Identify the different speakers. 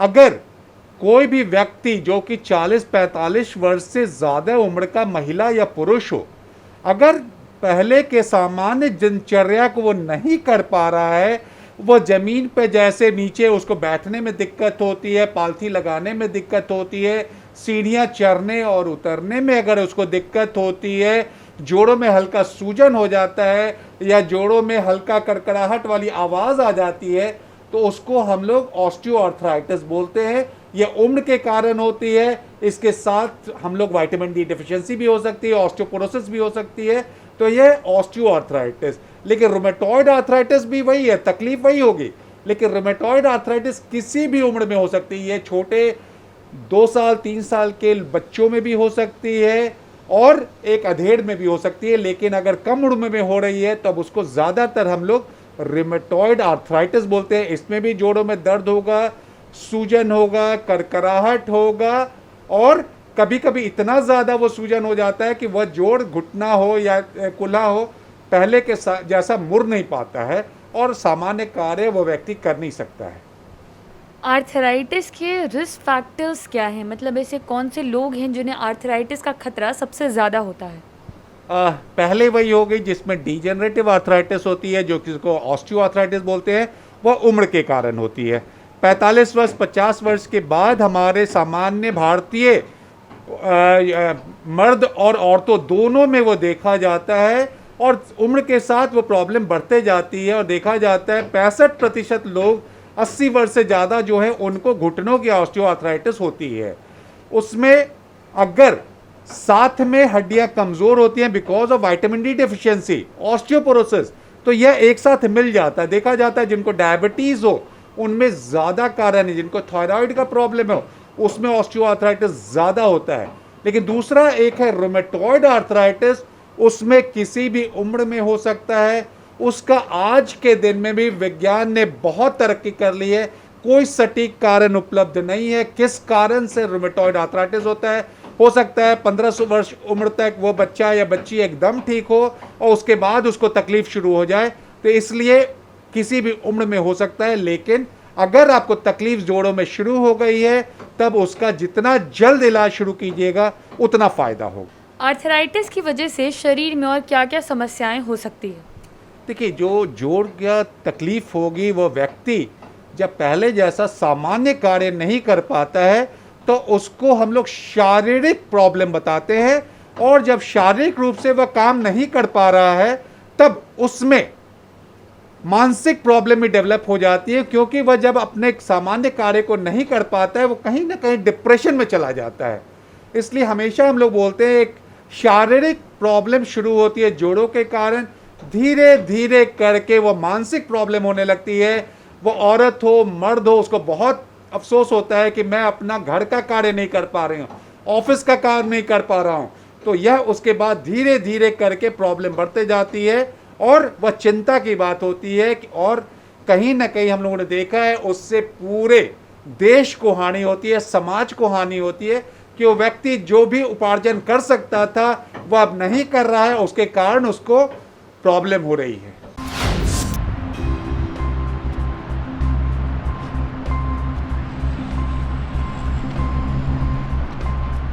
Speaker 1: अगर कोई भी व्यक्ति जो कि 40-45 वर्ष से ज़्यादा उम्र का महिला या पुरुष हो, अगर पहले के सामान्य दिनचर्या को वो नहीं कर पा रहा है, वो ज़मीन पे जैसे नीचे उसको बैठने में दिक्कत होती है, पालथी लगाने में दिक्कत होती है, सीढ़ियाँ चढ़ने और उतरने में अगर उसको दिक्कत होती है, जोड़ों में हल्का सूजन हो जाता है या जोड़ों में हल्का कड़कड़ाहट वाली आवाज़ आ जाती है, तो उसको हम लोग ऑस्टियोआर्थराइटिस बोलते हैं। यह उम्र के कारण होती है, इसके साथ हम लोग विटामिन डी डिफिशिएंसी भी हो सकती है, ऑस्टियोपोरोसिस भी हो सकती है, तो यह ऑस्टियोआर्थराइटिस। लेकिन रूमेटॉइड आर्थराइटिस भी वही है, तकलीफ वही होगी, लेकिन रूमेटॉइड आर्थराइटिस किसी भी उम्र में हो सकती है। छोटे 2 साल 3 साल के बच्चों में भी हो सकती है और एक अधेड़ में भी हो सकती है, लेकिन अगर कम उम्र में हो रही है तब उसको ज़्यादातर हम लोग रूमेटॉइड आर्थराइटिस बोलते हैं। इसमें भी जोड़ों में दर्द होगा, सूजन होगा, करकराहट होगा और कभी कभी इतना ज़्यादा वो सूजन हो जाता है कि वह जोड़ घुटना हो या कुल्हा हो, पहले के जैसा मुड़ नहीं पाता है और सामान्य कार्य वो व्यक्ति कर नहीं सकता है।
Speaker 2: आर्थराइटिस के रिस्क फैक्टर्स क्या हैं? मतलब ऐसे कौन से लोग हैं जिन्हें आर्थराइटिस का खतरा सबसे ज़्यादा होता है?
Speaker 1: पहले वही हो गई जिसमें डीजेनरेटिव आर्थराइटिस होती है, जो किसको ऑस्टियोआर्थराइटिस बोलते हैं, वह उम्र के कारण होती है। 45 वर्ष 50 वर्ष के बाद हमारे सामान्य भारतीय मर्द और औरतों दोनों में वो देखा जाता है और उम्र के साथ वो प्रॉब्लम बढ़ते जाती है और देखा जाता है 65% लोग 80 वर्ष से ज़्यादा जो है उनको घुटनों की ऑस्टियोआर्थराइटिस होती है। उसमें अगर साथ में हड्डियां कमज़ोर होती हैं because of vitamin D deficiency, osteoporosis, तो यह एक साथ मिल जाता है। देखा जाता है जिनको डायबिटीज़ हो उनमें ज़्यादा कारण है, जिनको थायराइड का प्रॉब्लम हो उसमें ऑस्टियोआर्थराइटिस ज़्यादा होता है। लेकिन दूसरा एक है रूमेटॉइड आर्थराइटिस, उसमें किसी भी उम्र में हो सकता है। उसका आज के दिन में भी विज्ञान ने बहुत तरक्की कर ली है, कोई सटीक कारण उपलब्ध नहीं है किस कारण से रूमेटॉइड आर्थराइटिस होता है। हो सकता है 1500 वर्ष उम्र तक वो बच्चा या बच्ची एकदम ठीक हो और उसके बाद उसको तकलीफ शुरू हो जाए, तो इसलिए किसी भी उम्र में हो सकता है। लेकिन अगर आपको तकलीफ जोड़ों में शुरू हो गई है तब उसका जितना जल्द इलाज शुरू कीजिएगा उतना फ़ायदा होगा।
Speaker 2: आर्थराइटिस की वजह से शरीर में और क्या-क्या समस्याएं हो सकती है?
Speaker 1: देखिए, जो जोड़ का तकलीफ होगी वो व्यक्ति जब पहले जैसा सामान्य कार्य नहीं कर पाता है तो उसको हम लोग शारीरिक प्रॉब्लम बताते हैं, और जब शारीरिक रूप से वह काम नहीं कर पा रहा है तब उसमें मानसिक प्रॉब्लम भी डेवलप हो जाती है, क्योंकि वह जब अपने सामान्य कार्य को नहीं कर पाता है वो कहीं ना कहीं डिप्रेशन में चला जाता है। इसलिए हमेशा हम लोग बोलते हैं एक शारीरिक प्रॉब्लम शुरू होती है जोड़ों के कारण, धीरे धीरे करके वो मानसिक प्रॉब्लम होने लगती है। वो औरत हो मर्द हो, उसको बहुत अफसोस होता है कि मैं अपना घर का कार्य नहीं कर पा रही हूँ, ऑफिस का कार्य नहीं कर पा रहा हूँ, तो यह उसके बाद धीरे धीरे करके प्रॉब्लम बढ़ते जाती है और वह चिंता की बात होती है। और कहीं ना कहीं हम लोगों ने देखा है उससे पूरे देश को हानि होती है, समाज को हानि होती है, कि वो व्यक्ति जो भी उपार्जन कर सकता था वह अब नहीं कर रहा है, उसके कारण उसको प्रॉब्लम हो रही है।